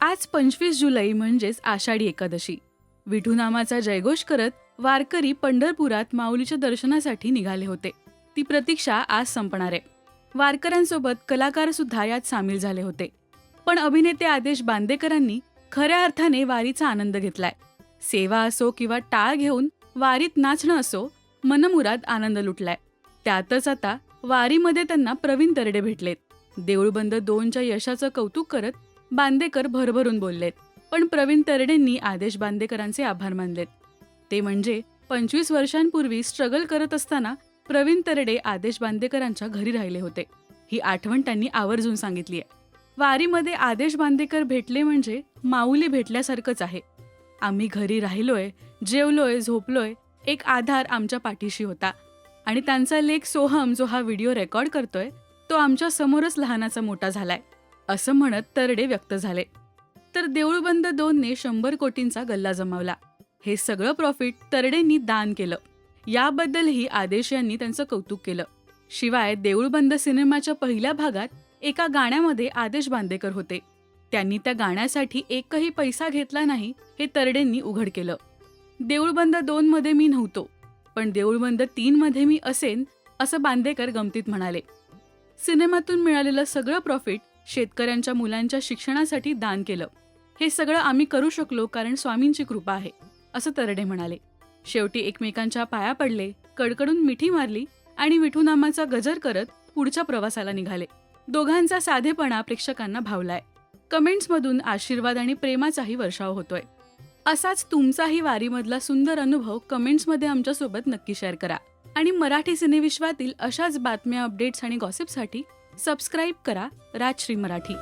आज 25 जुलै म्हणजेच आषाढी एकादशी. विठू नामाचा जयघोष करत वारकरी पंढरपुरात माऊलीच्या दर्शनासाठी निघाले होते. ती प्रतीक्षा आज संपणार आहे. वारकऱ्यांसोबत कलाकार सुद्धा यात सामील झाले होते. पण अभिनेते आदेश बांदेकरांनी खऱ्या अर्थाने वारीचा आनंद घेतलाय. सेवा असो किंवा टाळ घेऊन वारीत नाचणं असो, मनमुराद आनंद लुटलाय. त्यातच आता वारीमध्ये त्यांना प्रवीण तरडे भेटलेत. देऊळबंद 2च्या यशाचं कौतुक करत बांदेकर भरभरून बोललेत. पण प्रवीण तरडेंनी आदेश बांदेकरांचे आभार मानलेत. ते म्हणजे 25 वर्षांपूर्वी स्ट्रगल करत असताना प्रवीण तरडे आदेश बांदेकरांच्या घरी राहिले होते. ही आठवण त्यांनी आवर्जून सांगितली आहे. वारीमध्ये आदेश बांदेकर भेटले म्हणजे माऊली भेटल्यासारखंच आहे. आम्ही घरी राहिलोय, जेवलोय, झोपलोय, एक आधार आमच्या पाठीशी होता. आणि त्यांचा लेक सोहम जो हा व्हिडिओ रेकॉर्ड करतोय तो आमच्या समोरच लहानाचा मोठा झालाय, असं म्हणत तरडे व्यक्त झाले. तर देऊळबंद 2ने 100 कोटींचा गल्ला जमावला. हे सगळं प्रॉफिट तरडेंनी दान केलं. याबद्दलही आदेश यांनी त्यांचं कौतुक केलं. शिवाय देऊळबंद सिनेमाच्या पहिल्या भागात एका गाण्यामध्ये आदेश बांदेकर होते. त्यांनी त्या गाण्यासाठी एकही पैसा घेतला नाही हे तरडेंनी उघड केलं. देऊळबंद 2मध्ये मी नव्हतो, पण देऊळबंद 3मध्ये मी असेन, असं बांदेकर गमतीत म्हणाले. सिनेमातून मिळालेलं सगळं प्रॉफिट शेतकऱ्यांच्या मुलांच्या शिक्षणासाठी दान केलं. हे सगळं आम्ही करू शकलो कारण स्वामींची कृपा आहे, असं तरडे म्हणाले. शेवटी एकमेकांच्या पाया पडले, कडकडून मिठी मारली आणि विठूनामाचा गजर करत पुढच्या प्रवासाला निघाले. दोघांचा साधेपणा प्रेक्षकांना भावलाय. कमेंट्समधून आशीर्वाद आणि प्रेमाचाही वर्षाव होतोय. असाच तुमचाही वारीमधला सुंदर अनुभव कमेंट्समध्ये आमच्यासोबत नक्की शेअर करा. आणि मराठी सिनेविश्वातील अशाच बातम्या, अपडेट्स आणि गॉसिपसाठी सबस्क्राईब करा राजश्री मराठी.